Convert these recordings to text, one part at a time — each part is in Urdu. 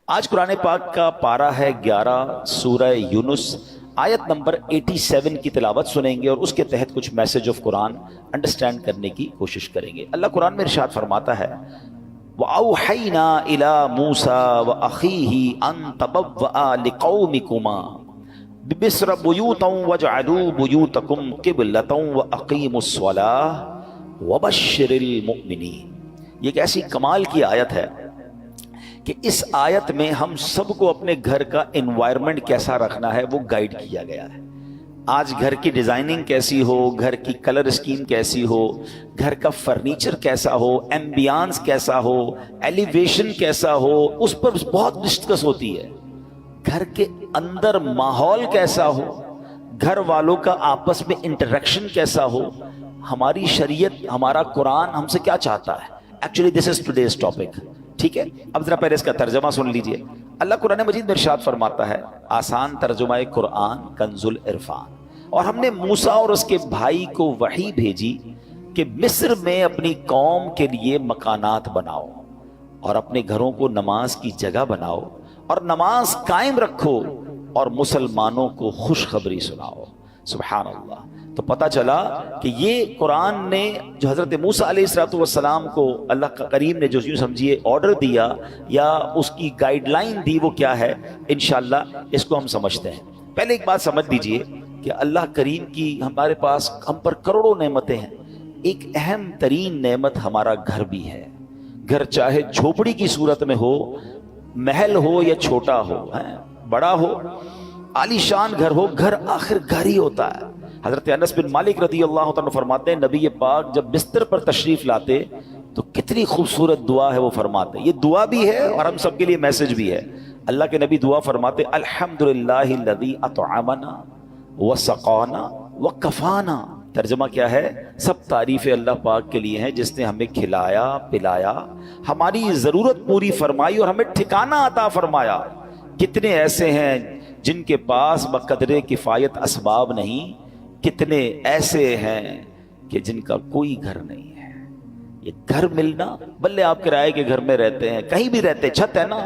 آج قرآن پاک کا پارہ ہے 11 سورہ یونس آیت نمبر 87 کی تلاوت سنیں گے اور اس کے تحت کچھ میسج آف قرآن انڈرسٹینڈ کرنے کی کوشش کریں گے۔ اللہ قرآن میں ارشاد فرماتا ہے وَأَوْحَيْنَا إِلَى مُوسَى وَأَخِيهِ أَن تَبَوَّآ لِقَوْمِكُمَا بِمِصْرَ بُيُوتًا وَاجْعَلُوا بُيُوتَكُمْ قِبْلَةً وَأَقِيمُوا الصَّلَاةَ وَبَشِّرِ الْمُؤْمِنِينَ۔ یہ ایک ایسی کمال کی آیت ہے کہ اس آیت میں ہم سب کو اپنے گھر کا انوائرمنٹ کیسا رکھنا ہے وہ گائیڈ کیا گیا ہے۔ آج گھر کی ڈیزائننگ کیسی ہو، گھر کی کلر اسکیم کیسی ہو، گھر کا فرنیچر کیسا ہو، ایمبیانس کیسا ہو، ایلیویشن کیسا ہو، اس پر بہت ڈسکس ہوتی ہے۔ گھر کے اندر ماحول کیسا ہو، گھر والوں کا آپس میں انٹریکشن کیسا ہو، ہماری شریعت، ہمارا قرآن ہم سے کیا چاہتا ہے۔ Actually this is today's topic, ٹھیک ہے۔ اب ذرا پہلے اس کا ترجمہ سن لیجئے۔ اللہ قرآن مجید میں ارشاد فرماتا ہے، آسان ترجمہ قرآن کنز العرفان، اور ہم نے موسیٰ اور اس کے بھائی کو وحی بھیجی کہ مصر میں اپنی قوم کے لیے مکانات بناؤ اور اپنے گھروں کو نماز کی جگہ بناؤ اور نماز قائم رکھو اور مسلمانوں کو خوشخبری سناؤ۔ سبحان اللہ۔ تو پتہ چلا کہ یہ قرآن نے جو حضرت موسیٰ علیہ السلام کو اللہ کا کریم نے جو یوں سمجھیے آرڈر دیا یا اس کی گائیڈ لائن دی، وہ کیا ہے انشاءاللہ اس کو ہم سمجھتے ہیں۔ پہلے ایک بات سمجھ لیجئے کہ اللہ کریم کی ہمارے پاس ہم پر کروڑوں نعمتیں ہیں، ایک اہم ترین نعمت ہمارا گھر بھی ہے۔ گھر چاہے جھوپڑی کی صورت میں ہو، محل ہو یا چھوٹا ہو، بڑا ہو، عالی شان گھر ہو، گھر آخر گھر ہی ہوتا ہے۔ حضرت انس بن مالک رضی اللہ تعالیٰ فرماتے ہیں نبی پاک جب بستر پر تشریف لاتے تو کتنی خوبصورت دعا ہے وہ فرماتے، یہ دعا بھی ہے اور ہم سب کے لیے میسج بھی ہے۔ اللہ کے نبی دعا فرماتے الحمدللہ الذی اطعمنا وسقانا وکفانا۔ ترجمہ کیا ہے؟ سب تعریفیں اللہ پاک کے لیے ہیں جس نے ہمیں کھلایا پلایا، ہماری ضرورت پوری فرمائی اور ہمیں ٹھکانہ عطا فرمایا۔ کتنے ایسے ہیں جن کے پاس بقدر کفایت اسباب نہیں، کتنے ایسے ہیں کہ جن کا کوئی گھر نہیں ہے۔ یہ گھر ملنا، بلے آپ کرائے کے گھر میں رہتے ہیں، کہیں بھی رہتے ہیں، چھت ہے نا،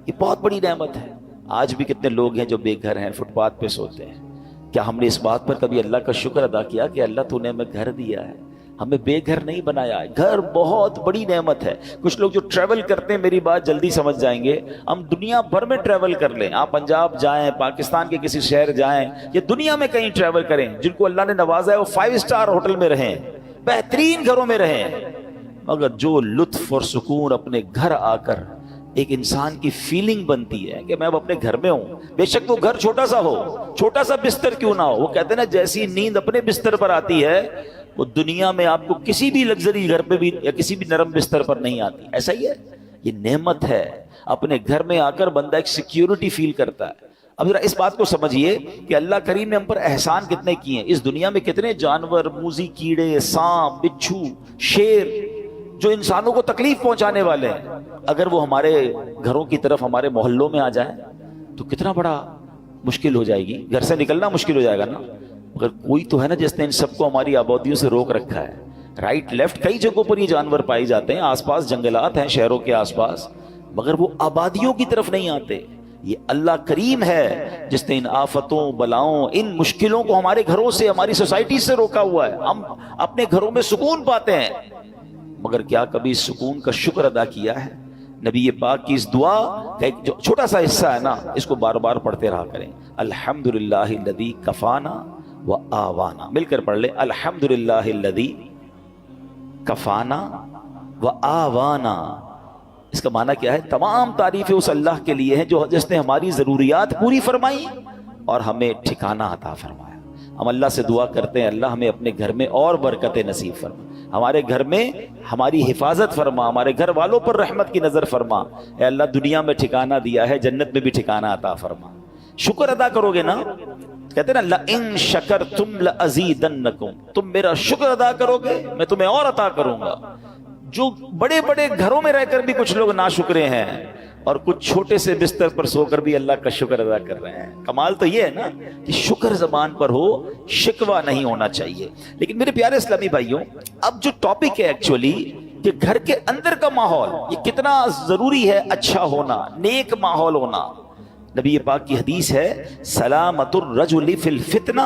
یہ بہت بڑی نعمت ہے۔ آج بھی کتنے لوگ ہیں جو بے گھر ہیں، فٹ پاتھ پہ سوتے ہیں۔ کیا ہم نے اس بات پر کبھی اللہ کا شکر ادا کیا کہ اللہ تو نے ہمیں گھر دیا ہے، ہمیں بے گھر نہیں بنایا ہے؟ گھر بہت بڑی نعمت ہے۔ کچھ لوگ جو ٹریول کرتے ہیں، میری بات جلدی سمجھ جائیں گے، ہم دنیا بھر میں ٹریول کر لیں، آپ پنجاب جائیں، پاکستان کے کسی شہر جائیں یا دنیا میں کہیں ٹریول کریں، جن کو اللہ نے نوازا ہے وہ 5 اسٹار ہوٹل میں رہیں، بہترین گھروں میں رہیں، مگر جو لطف اور سکون اپنے گھر آ کر ایک انسان کی فیلنگ بنتی ہے کہ میں اب اپنے گھر میں ہوں، بے شک وہ گھر چھوٹا سا ہو، چھوٹا سا بستر کیوں نہ ہو، وہ کہتے ہیں نا جیسی نیند اپنے بستر پر آتی ہے وہ دنیا میں آپ کو کسی بھی لگژری گھر پہ بھی یا کسی بھی نرم بستر پر نہیں آتی۔ ایسا ہی ہے، یہ نعمت ہے۔ اپنے گھر میں آ کر بندہ ایک سیکیورٹی فیل کرتا ہے۔ اب ذرا اس بات کو سمجھیے کہ اللہ کریم نے ہم پر احسان کتنے کیے ہیں۔ اس دنیا میں کتنے جانور، موذی کیڑے، سانپ، بچھو، شیر جو انسانوں کو تکلیف پہنچانے والے ہیں، اگر وہ ہمارے گھروں کی طرف، ہمارے محلوں میں آ جائیں تو کتنا بڑا مشکل ہو جائے گی، گھر سے نکلنا مشکل ہو جائے گا نا۔ مگر کوئی تو ہے نا جس نے ان سب کو ہماری آبادیوں سے روک رکھا ہے۔ رائٹ لیفٹ کئی جگہوں پر یہ جانور پائے جاتے ہیں، آس پاس جنگلات ہیں شہروں کے آس پاس، مگر وہ آبادیوں کی طرف نہیں آتے۔ یہ اللہ کریم ہے جس نے ان آفتوں، بلاؤں، ان مشکلوں کو ہمارے گھروں سے، ہماری سوسائٹی سے روکا ہوا ہے۔ ہم اپنے گھروں میں سکون پاتے ہیں، مگر کیا کبھی اس سکون کا شکر ادا کیا ہے؟ نبی پاک کی اس دعا کا ایک جو چھوٹا سا حصہ ہے نا، اس کو بار بار پڑھتے رہا کریں۔ الحمدللہ الذی کفانا وآوانا، مل کر پڑھ لیں، الحمدللہ الذی کفانا وآوانا۔ اس کا معنی کیا ہے؟ تمام تعریفیں اس اللہ کے لیے ہیں جو جس نے ہماری ضروریات پوری فرمائی اور ہمیں ٹھکانہ عطا فرمایا۔ ہم اللہ سے دعا کرتے ہیں اللہ ہمیں اپنے گھر میں اور برکت نصیب فرما، ہمارے گھر میں ہماری حفاظت فرما، ہمارے گھر والوں پر رحمت کی نظر فرما۔ اے اللہ دنیا میں ٹھکانہ دیا ہے، جنت میں بھی ٹھکانہ عطا فرما۔ شکر ادا کرو گے نا، کہتے ہیں نا لَإِن شَكَرْتُمْ لَأَزِيدَنَّكُمْ، تم میرا شکر ادا کرو گے میں تمہیں اور عطا کروں گا۔ جو بڑے بڑے گھروں میں رہ کر بھی کچھ لوگ ناشکرے ہیں اور کچھ چھوٹے سے بستر پر سو کر بھی اللہ کا شکر ادا کر رہے ہیں۔ کمال تو یہ ہے نا کہ شکر زبان پر ہو، شکوہ نہیں ہونا چاہیے۔ لیکن میرے پیارے اسلامی بھائیوں، اب جو ٹاپک ہے ایکچولی کہ گھر کے اندر کا ماحول یہ کتنا ضروری ہے، اچھا ہونا، نیک ماحول ہونا۔ نبی پاک کی حدیث ہے سلامت الرجل فی الفتنہ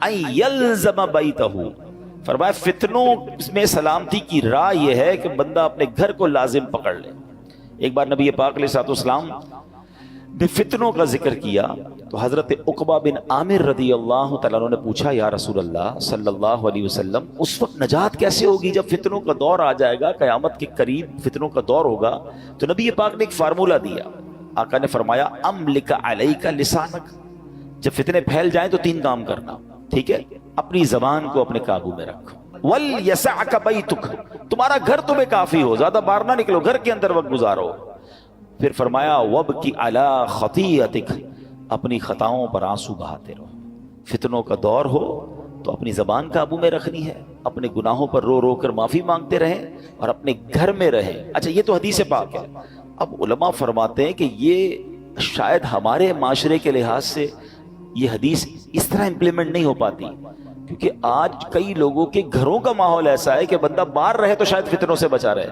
ان یلزم بیتہ، فرمایا فتنوں میں سلامتی کی راہ یہ ہے کہ بندہ اپنے گھر کو لازم پکڑ لے۔ ایک بار نبی پاک علیہ الصلوۃ والسلام نے فتنوں کا ذکر کیا تو حضرت عقبہ بن عامر رضی اللہ تعالیٰ عنہ نے پوچھا یا رسول اللہ صلی اللہ علیہ وسلم اس وقت نجات کیسے ہوگی جب فتنوں کا دور آ جائے گا، قیامت کے قریب فتنوں کا دور ہوگا؟ تو نبی پاک نے ایک فارمولہ دیا، آقا نے فرمایا املک علیک لسانک، جب فتنے پھیل جائیں تو 3 کام کرنا، ٹھیک ہے؟ اپنی زبان کو اپنے قابو میں رکھو، ولیسعک بیتک، تمہارا گھر تمہیں کافی ہو، زیادہ باہر نہ نکلو، گھر کے اندر وقت گزارو۔ پھر فرمایا وابکی علی خطیئتک، اپنی خطاؤں پر آنسو بہاتے رہو۔ فتنوں کا دور ہو تو اپنی زبان قابو میں رکھنی ہے، اپنے گناہوں پر رو رو کر معافی مانگتے رہیں اور اپنے گھر میں رہیں۔ اچھا یہ تو حدیث پاک ہے۔ اب علماء فرماتے ہیں کہ یہ شاید ہمارے معاشرے کے لحاظ سے یہ حدیث اس طرح امپلیمنٹ نہیں ہو پاتی، کیونکہ آج کئی لوگوں کے گھروں کا ماحول ایسا ہے کہ بندہ باہر رہے تو شاید فتنوں سے بچا رہے،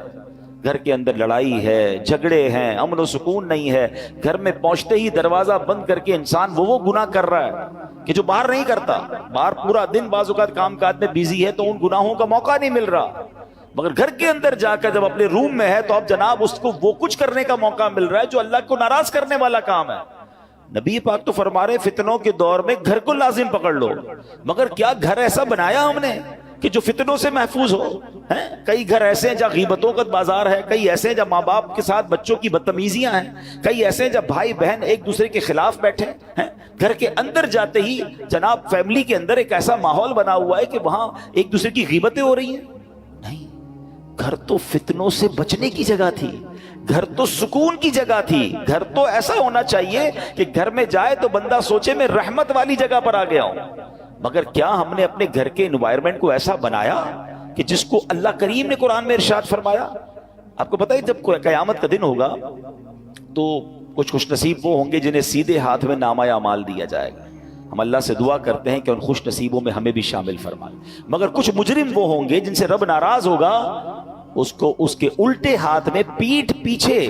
گھر کے اندر لڑائی ہے، جھگڑے ہیں، امن و سکون نہیں ہے، گھر میں پہنچتے ہی دروازہ بند کر کے انسان وہ گناہ کر رہا ہے کہ جو باہر نہیں کرتا، باہر پورا دن بعض اوقات کام کاج میں بیزی ہے تو ان گناہوں کا موقع نہیں مل رہا، مگر گھر کے اندر جا کر جب اپنے روم میں ہے تو اب جناب اس کو وہ کچھ کرنے کا موقع مل رہا ہے جو اللہ کو ناراض کرنے والا کام ہے۔ نبی پاک تو فرما رہے فتنوں کے دور میں گھر کو لازم پکڑ لو، مگر کیا گھر ایسا بنایا ہم نے کہ جو فتنوں سے محفوظ ہو؟ کئی گھر ایسے ہیں جہاں غیبتوں کا بازار ہے، کئی ایسے ہیں جہاں ماں باپ کے ساتھ بچوں کی بدتمیزیاں ہیں، کئی ایسے ہیں جہاں بھائی بہن ایک دوسرے کے خلاف بیٹھے ہیں۔ گھر کے اندر جاتے ہی جناب فیملی کے اندر ایک ایسا ماحول بنا ہوا ہے کہ وہاں ایک دوسرے کی غیبتیں ہو رہی ہیں۔ نہیں، گھر تو فتنوں سے بچنے کی جگہ تھی، گھر تو سکون کی جگہ تھی، گھر تو ایسا ہونا چاہیے کہ گھر میں جائے تو بندہ سوچے میں رحمت والی جگہ پر آ گیا ہوں۔ مگر کیا ہم نے اپنے گھر کے انوائرمنٹ کو ایسا بنایا کہ جس کو اللہ کریم نے قرآن میں ارشاد فرمایا؟ آپ کو پتہ ہے جب قیامت کا دن ہوگا تو کچھ خوش نصیب وہ ہوں گے جنہیں سیدھے ہاتھ میں نامہ اعمال دیا جائے گا، ہم اللہ سے دعا کرتے ہیں کہ ان خوش نصیبوں میں ہمیں بھی شامل فرمائے۔ مگر کچھ مجرم وہ ہوں گے جن سے رب ناراض ہوگا، اس کو اس کے الٹے ہاتھ میں پیٹھ پیچھے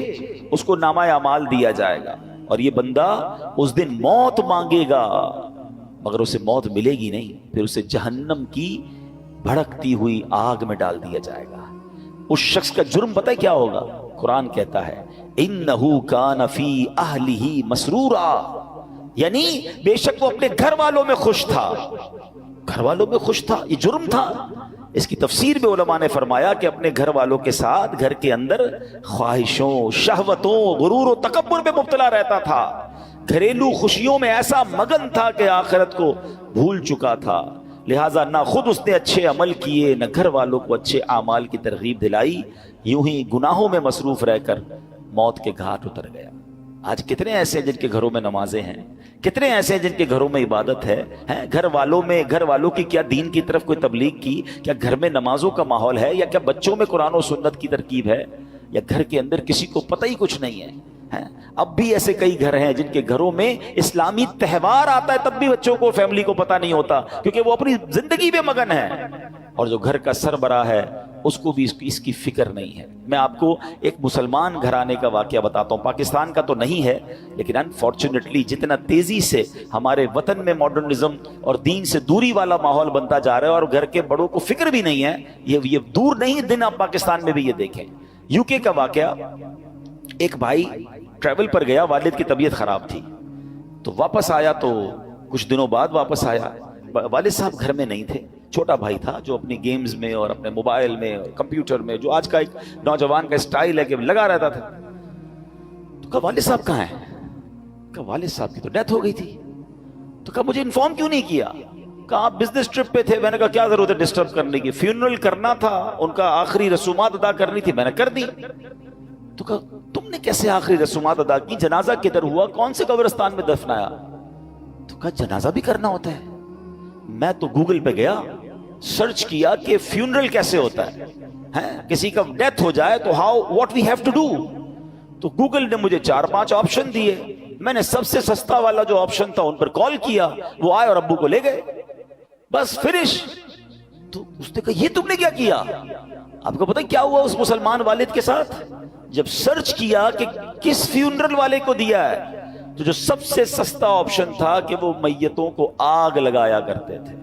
اس کو نامہ اعمال دیا جائے گا، اور یہ بندہ اس دن موت مانگے گا مگر اسے موت ملے گی نہیں، پھر اسے جہنم کی بھڑکتی ہوئی آگ میں ڈال دیا جائے گا۔ اس شخص کا جرم پتہ ہے کیا ہوگا؟ قرآن کہتا ہے انہو کان فی اہلہ مسرورا، یعنی بے شک وہ اپنے گھر والوں میں خوش تھا، گھر والوں میں خوش تھا، یہ جرم تھا۔ اس کی تفسیر میں علماء نے فرمایا کہ اپنے گھر والوں کے ساتھ گھر کے اندر خواہشوں، شہوتوں، غرور و تکبر میں مبتلا رہتا تھا، گھریلو خوشیوں میں ایسا مگن تھا کہ آخرت کو بھول چکا تھا، لہٰذا نہ خود اس نے اچھے عمل کیے نہ گھر والوں کو اچھے اعمال کی ترغیب دلائی، یوں ہی گناہوں میں مصروف رہ کر موت کے گھاٹ اتر گیا۔ آج کتنے ایسے ہیں جن کے گھروں میں نمازیں ہیں، کتنے ایسے ہیں جن کے گھروں میں عبادت ہے، گھر والوں کی کیا دین کی طرف کوئی تبلیغ کی، کیا گھر میں نمازوں کا ماحول ہے، یا کیا بچوں میں قرآن و سنت کی ترکیب ہے، یا گھر کے اندر کسی کو پتہ ہی کچھ نہیں ہے۔ اب بھی ایسے کئی گھر ہیں جن کے گھروں میں اسلامی تہوار آتا ہے تب بھی بچوں کو، فیملی کو پتہ نہیں ہوتا، کیونکہ وہ اپنی زندگی میں مگن ہے، اور جو گھر کا سربراہ ہے اس کو بھی اس کی فکر نہیں ہے۔ میں آپ کو ایک مسلمان گھرانے کا واقعہ بتاتا ہوں، پاکستان کا تو نہیں ہے لیکن انفارچونیٹلی جتنا تیزی سے ہمارے وطن میں ماڈرنزم اور دین سے دوری والا ماحول بنتا جا رہا ہے اور گھر کے بڑوں کو فکر بھی نہیں ہے، یہ دور نہیں دن آپ پاکستان میں بھی یہ دیکھیں۔ یو کے کا واقعہ، ایک بھائی ٹریول پر گیا، والد کی طبیعت خراب تھی تو واپس آیا، تو کچھ دنوں بعد واپس آیا، والد صاحب گھر میں نہیں تھے، چھوٹا بھائی تھا جو اپنی گیمز میں اور اپنے موبائل میں اور کمپیوٹر میں، جو آج کا ایک نوجوان کا اسٹائل ہے کہ لگا رہتا تھا۔ تو کہا والد صاحب کہاں ہیں؟ کہا والد صاحب کی تو ڈیتھ ہو گئی تھی۔ تو کہا مجھے انفارم کیوں نہیں کیا؟ کہا آپ بزنس ٹرپ پہ تھے۔ میں نے کہا کیا ضرورت ہے ڈسٹرب کرنے کی، فیونرل کرنا تھا، ان کا آخری رسومات ادا کرنی تھی، میں نے کر دی۔ تو کہا تم نے کیسے آخری رسومات ادا کی؟ جنازہ کدھر ہوا؟ کون سے قبرستان میں دفنایا؟ تو کہا جنازہ بھی کرنا ہوتا ہے۔ میں تو گوگل پہ گیا، سرچ کیا کہ فیونرل کیسے ہوتا ہے، کسی کا ڈیتھ ہو جائے تو what we have to do۔ تو گوگل نے مجھے 4-5 آپشن دیے، میں نے سب سے سستا والا جو آپشن تھا ان پر کال کیا، وہ آئے اور ابو کو لے گئے، بس فنش۔ تو اس نے کہا یہ تم نے کیا کیا؟ آپ کو پتہ کیا ہوا اس مسلمان والد کے ساتھ؟ جب سرچ کیا کہ کس فیونرل والے کو دیا ہے تو جو سب سے سستا آپشن تھا کہ وہ میتوں کو آگ لگایا کرتے تھے.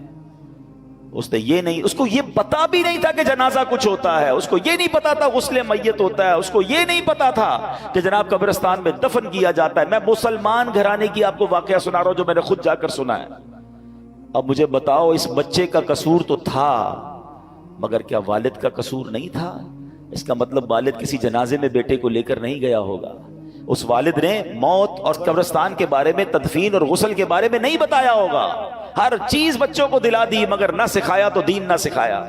اس نے یہ نہیں، اس کو یہ پتا بھی نہیں تھا کہ جنازہ کچھ ہوتا ہے، اس کو یہ نہیں پتا تھا غسل میت ہوتا ہے، اس کو یہ نہیں پتا تھا کہ جناب قبرستان میں دفن کیا جاتا ہے. میں مسلمان گھرانے کی آپ کو واقعہ سنا رہا ہوں جو میں نے خود جا کر سنا ہے. اب مجھے بتاؤ اس بچے کا قصور تو تھا مگر کیا والد کا قصور نہیں تھا؟ اس کا مطلب والد کسی جنازے میں بیٹے کو لے کر نہیں گیا ہوگا. اس والد نے موت اور قبرستان کے بارے میں، تدفین اور غسل کے بارے میں نہیں بتایا ہوگا. ہر چیز بچوں کو دلا دی مگر نہ سکھایا تو دین نہ سکھایا.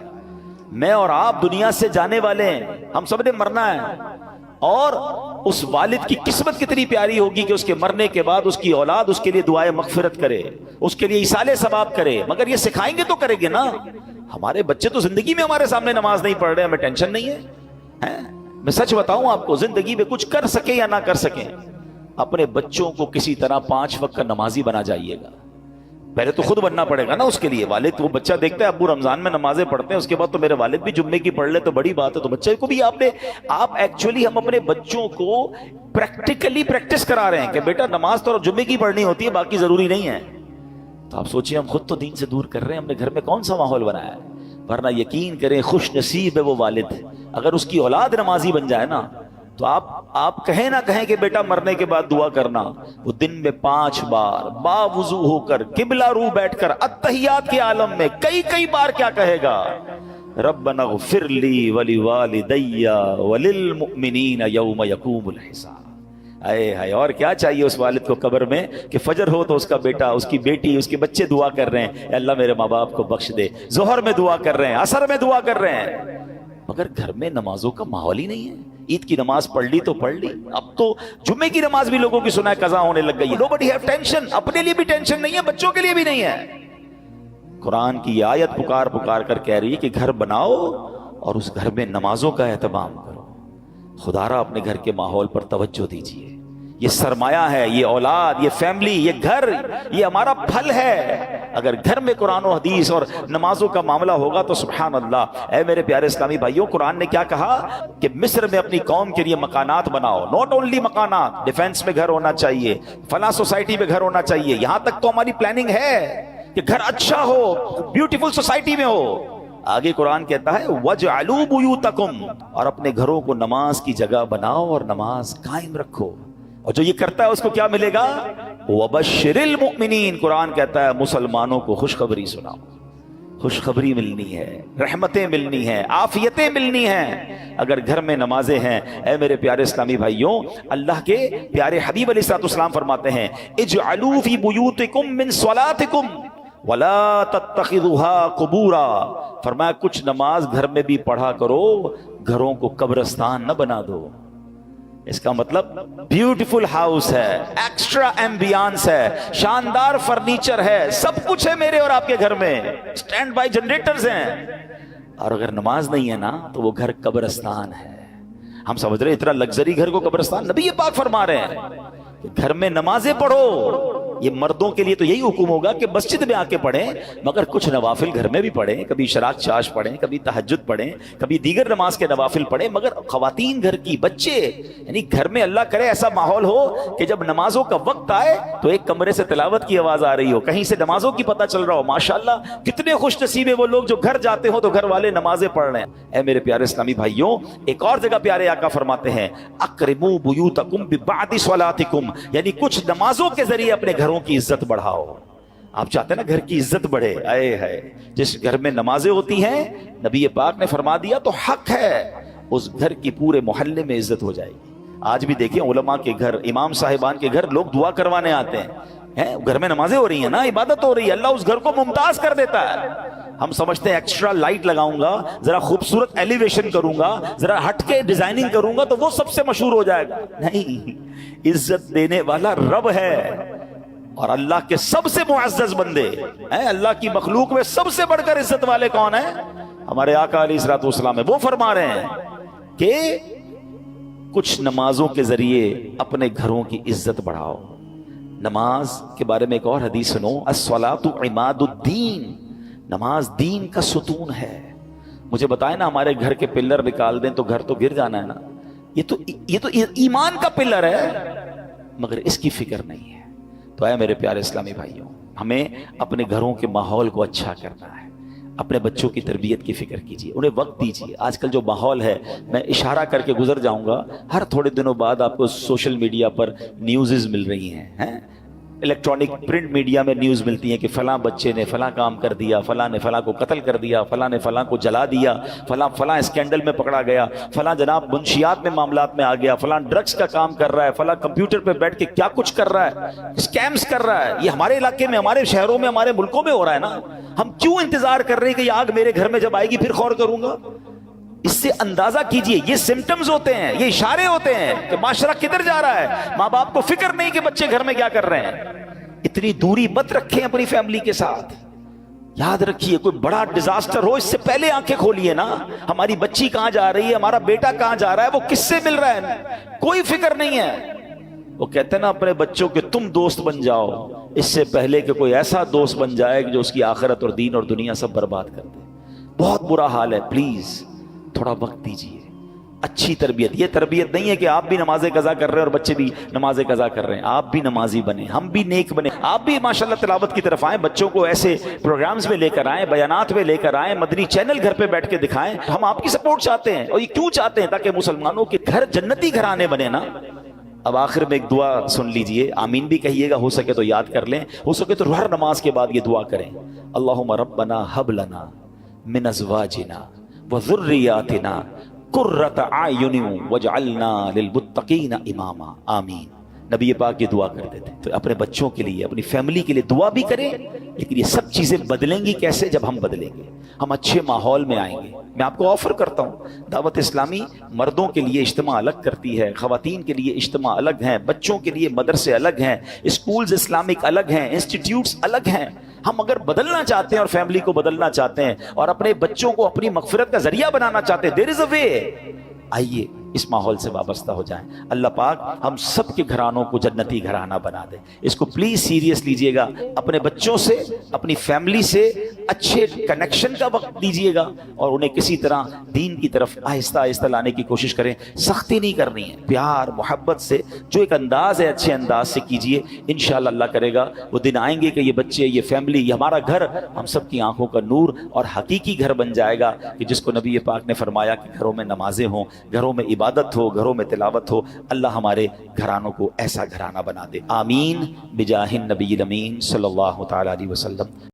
میں اور آپ دنیا سے جانے والے ہیں، ہم سب نے مرنا ہے. اور اس والد کی قسمت کتنی پیاری ہوگی کہ اس کے مرنے کے بعد اس کی اولاد اس کے لیے دعائے مغفرت کرے، اس کے لیے ایصال ثواب کرے. مگر یہ سکھائیں گے تو کریں گے نا. ہمارے بچے تو زندگی میں ہمارے سامنے نماز نہیں پڑھ رہے، ہمیں ٹینشن نہیں ہے. میں سچ بتاؤں آپ کو، زندگی میں کچھ کر سکیں یا نہ کر سکیں، اپنے بچوں کو کسی طرح 5 وقت کا نمازی بنا جائیے گا. پہلے تو خود بننا پڑے گا نا اس کے لیے. والد وہ بچہ دیکھتا ہے ابو رمضان میں نمازیں پڑھتے ہیں، اس کے بعد تو میرے والد بھی جمعے کی پڑھ لے تو بڑی بات ہے. تو بچے کو بھی آپ ایکچولی ہم اپنے بچوں کو پریکٹیکلی پریکٹس کرا رہے ہیں کہ بیٹا نماز تو جمعے کی پڑھنی ہوتی ہے، باقی ضروری نہیں ہے. تو آپ سوچیں ہم خود تو دین سے دور کر رہے ہیں، ہم نے گھر میں کون سا ماحول بنایا ہے. ورنہ یقین کریں خوش نصیب ہے وہ والد اگر اس کی اولاد نمازی بن جائے نا. تو آپ کہیں نہ کہیں کہ بیٹا مرنے کے بعد دعا کرنا، وہ دن میں 5 بار باوضو ہو کر قبلہ رو بیٹھ کر التحیات کے عالم میں کئی بار کیا کہے گا؟ ربنا اغفر لی ولوالدی وللمؤمنین یوم یقوم الحساب. اے ہائے، اور کیا چاہیے اس والد کو قبر میں کہ فجر ہو تو اس کا بیٹا، اس کی بیٹی، اس کے بچے دعا کر رہے ہیں اے اللہ میرے ماں باپ کو بخش دے. ظہر میں دعا کر رہے ہیں، عصر میں دعا کر رہے ہیں. مگر گھر میں نمازوں کا ماحول ہی نہیں ہے. عید کی نماز پڑھ لی تو پڑھ لی، اب تو جمعے کی نماز بھی لوگوں کی سنا ہے قضا ہونے لگ گئی. Nobody have tension. اپنے لیے بھی ٹینشن نہیں ہے، بچوں کے لیے بھی نہیں ہے. قرآن کی یہ آیت پکار کر کہہ رہی ہے کہ گھر بناؤ اور اس گھر میں نمازوں کا اہتمام کرو. خدا را اپنے گھر کے ماحول پر توجہ دیجیے. یہ سرمایہ ہے، یہ اولاد، یہ فیملی، یہ گھر، یہ ہمارا پھل ہے. اگر گھر میں قرآن و حدیث اور نمازوں کا معاملہ ہوگا تو سبحان اللہ. اے میرے پیارے اسلامی بھائیوں، قرآن نے کیا کہا کہ مصر میں اپنی قوم کے لیے مکانات بناؤ. ناٹ اونلی مکانات، ڈیفینس میں گھر ہونا چاہیے، فلاں سوسائٹی میں گھر ہونا چاہیے. یہاں تک تو ہماری پلاننگ ہے کہ گھر اچھا ہو، بیوٹیفل سوسائٹی میں ہو. آگے قرآن کہتا ہے وَجْعَلُوا بُيُوتَكُمْ، اور اپنے گھروں کو نماز کی جگہ بناؤ اور نماز قائم رکھو. اور جو یہ کرتا ہے اس کو کیا ملے گا؟ وَبَشِّرِ الْمُؤْمِنِينَ. قرآن کہتا ہے مسلمانوں کو خوشخبری سناؤ. خوشخبری ملنی ہے، رحمتیں ملنی ہیں، عافیتیں ملنی ہیں اگر گھر میں نمازیں ہیں. اے میرے پیارے اسلامی بھائیوں، اللہ کے پیارے حبیب علیہ الصلوۃ والسلام فرماتے ہیں اجعلوا فی بیوتکم من صلاتکم ولا تتخذوها قبورا. فرمایا کچھ نماز گھر میں بھی پڑھا کرو، گھروں کو قبرستان نہ بنا دو. اس کا مطلب بیوٹیفل ہاؤس ہے، ایکسٹرا ایمبیانس ہے، شاندار فرنیچر ہے، سب کچھ ہے میرے اور آپ کے گھر میں، سٹینڈ بائی جنریٹرز ہیں. اور اگر نماز نہیں ہے نا تو وہ گھر قبرستان ہے. ہم سمجھ رہے اتنا لگزری گھر کو قبرستان. نبی پاک فرما رہے ہیں کہ گھر میں نمازیں پڑھو. یہ مردوں کے لیے تو یہی حکم ہوگا کہ مسجد میں آ کے پڑھیں، مگر کچھ نوافل گھر میں بھی پڑھیں. کبھی شراک چاش پڑھیں، کبھی تہجد پڑھیں، کبھی دیگر نماز کے نوافل پڑھیں. مگر خواتین گھر کی، بچے، یعنی گھر میں اللہ کرے ایسا ماحول ہو کہ جب نمازوں کا وقت آئے تو ایک کمرے سے تلاوت کی آواز آ رہی ہو، کہیں سے نمازوں کی پتہ چل رہا ہو. ماشاءاللہ کتنے خوش نصیب ہیں وہ لوگ جو گھر جاتے ہوں تو گھر والے نمازیں پڑھ رہے ہیں. اے میرے پیارے اسلامی بھائیوں، ایک اور جگہ پیارے آقا فرماتے ہیں اقربوا بیوتکم ببعد صلاتکم، یعنی کچھ نمازوں کے ذریعے اپنے گھروں کی عزت بڑھاؤ. آپ چاہتے ہیں نا گھر کی عزت بڑھے؟ آئے ہے جس گھر میں نمازیں ہوتی ہیں نبی پاک نے فرما دیا تو حق ہے اس گھر کی پورے محلے میں عزت ہو جائے گی. آج بھی دیکھیں علماء کے گھر، امام صاحبان کے گھر لوگ دعا کروانے آتے ہیں. گھر میں نمازیں ہو رہی ہیں نا، عبادت ہو رہی ہے، اللہ اس گھر کو ممتاز کر دیتا ہے. ہم سمجھتے ہیں ایکسٹرا لائٹ لگاؤں گا، ذرا خوبصورت ایلیویشن کروں گا، ذرا ہٹ کے ڈیزائننگ کروں گا تو وہ سب سے مشہور ہو جائے گا. نہیں، عزت دینے والا رب ہے. اور اللہ کے سب سے معزز بندے ہیں، اللہ کی مخلوق میں سب سے بڑھ کر عزت والے کون ہیں؟ ہمارے آقا علیہ الصلوۃ والسلام. وہ فرما رہے ہیں کہ کچھ نمازوں کے ذریعے اپنے گھروں کی عزت بڑھاؤ. نماز کے بارے میں ایک اور حدیث سنو، الصلاۃ عماد الدین. نماز دین کا ستون ہے. مجھے بتائیں نا ہمارے گھر کے پلر نکال دیں تو گھر تو گر جانا ہے نا. یہ تو ایمان کا پلر ہے مگر اس کی فکر نہیں ہے. تو اے میرے پیارے اسلامی بھائیوں، ہمیں اپنے گھروں کے ماحول کو اچھا کرنا ہے. اپنے بچوں کی تربیت کی فکر کیجیے، انہیں وقت دیجیے. آج کل جو ماحول ہے، میں اشارہ کر کے گزر جاؤں گا، ہر تھوڑے دنوں بعد آپ کو سوشل میڈیا پر نیوزز مل رہی ہیں، الیکٹرانک پرنٹ میڈیا میں نیوز ملتی ہیں کہ فلاں بچے نے فلاں کام کر دیا، فلاں نے فلاں کو قتل کر دیا، فلاں نے فلاں کو جلا دیا، فلاں اسکینڈل میں پکڑا گیا، فلاں جناب منشیات میں معاملات میں آ گیا، فلاں ڈرگز کا کام کر رہا ہے، فلاں کمپیوٹر پہ بیٹھ کے کیا کچھ کر رہا ہے، اسکیمز کر رہا ہے. یہ ہمارے علاقے میں، ہمارے شہروں میں، ہمارے ملکوں میں ہو رہا ہے نا. ہم کیوں انتظار کر رہے ہیں کہ یہ آگ میرے گھر میں جب آئے گی پھر غور کروں گا؟ اس سے اندازہ کیجئے، یہ سمٹمز ہوتے ہیں، یہ اشارے ہوتے ہیں کہ معاشرہ کدھر جا رہا ہے. ماں باپ کو فکر نہیں کہ بچے گھر میں کیا کر رہے ہیں. اتنی دوری مت رکھیں اپنی فیملی کے ساتھ. یاد رکھیے کوئی بڑا ڈیزاسٹر ہو اس سے پہلے آنکھیں کھولیے نا. ہماری بچی کہاں جا رہی ہے، ہمارا بیٹا کہاں جا رہا ہے، وہ کس سے مل رہا ہے، کوئی فکر نہیں ہے. وہ کہتے ہیں نا اپنے بچوں کے تم دوست بن جاؤ اس سے پہلے کہ کوئی ایسا دوست بن جائے جو اس کی آخرت اور دین اور دنیا سب برباد کر دے. بہت برا حال ہے. پلیز تھوڑا وقت دیجیے. اچھی تربیت، یہ تربیت نہیں ہے کہ آپ بھی نماز قضا کر رہے ہیں اور بچے بھی نماز قضا کر رہے ہیں. آپ بھی نمازی بنیں، ہم بھی نیک بنیں، آپ بھی ماشاءاللہ تلاوت کی طرف آئیں، بچوں کو ایسے پروگرامز میں لے کر آئیں، بیانات میں لے کر آئیں، مدنی چینل گھر پہ بیٹھ کے دکھائیں. ہم آپ کی سپورٹ چاہتے ہیں. اور یہ کیوں چاہتے ہیں؟ تاکہ مسلمانوں کے گھر جنتی گھرانے بنے نا. اب آخر میں ایک دعا سن لیجئے، آمین بھی کہیے گا، ہو سکے تو یاد کر لیں، ہو سکے تو ہر نماز کے بعد یہ دعا کریں. اللہم ربنا حب لنا من ازواجنا وذریاتنا قرۃ اعین واجعلنا للمتقین اماما. آمین. نبی پاک یہ دعا کرتے تھے. تو اپنے بچوں کے لیے، اپنی فیملی کے لیے دعا بھی کریں. لیکن یہ سب چیزیں بدلیں گی کیسے؟ جب ہم بدلیں گے، ہم اچھے ماحول میں آئیں گے. میں آپ کو آفر کرتا ہوں، دعوت اسلامی مردوں کے لیے اجتماع الگ کرتی ہے، خواتین کے لیے اجتماع الگ ہیں، بچوں کے لیے مدرسے الگ ہیں، اسکولز اسلامک الگ ہیں، انسٹیٹیوٹس الگ ہیں. ہم اگر بدلنا چاہتے ہیں اور فیملی کو بدلنا چاہتے ہیں اور اپنے بچوں کو اپنی مغفرت کا ذریعہ بنانا چاہتے ہیں، دیر از اے وے. آئیے اس ماحول سے وابستہ ہو جائیں. اللہ پاک ہم سب کے گھرانوں کو جنتی گھرانہ بنا دے. اس کو پلیز سیریس لیجئے گا. اپنے بچوں سے، اپنی فیملی سے اچھے کنیکشن کا وقت دیجئے گا اور انہیں کسی طرح دین کی طرف آہستہ آہستہ لانے کی کوشش کریں. سختی نہیں کرنی ہے، پیار محبت سے جو ایک انداز ہے اچھے انداز سے کیجئے. انشاءاللہ اللہ کرے گا وہ دن آئیں گے کہ یہ بچے، یہ فیملی، یہ ہمارا گھر ہم سب کی آنکھوں کا نور اور حقیقی گھر بن جائے گا، کہ جس کو نبی پاک نے فرمایا کہ گھروں میں نمازیں ہوں، گھروں میں عبادت ہو، گھروں میں تلاوت ہو. اللہ ہمارے گھرانوں کو ایسا گھرانہ بنا دے. آمین بجاہ النبی الامین صلی اللہ تعالی علیہ وسلم.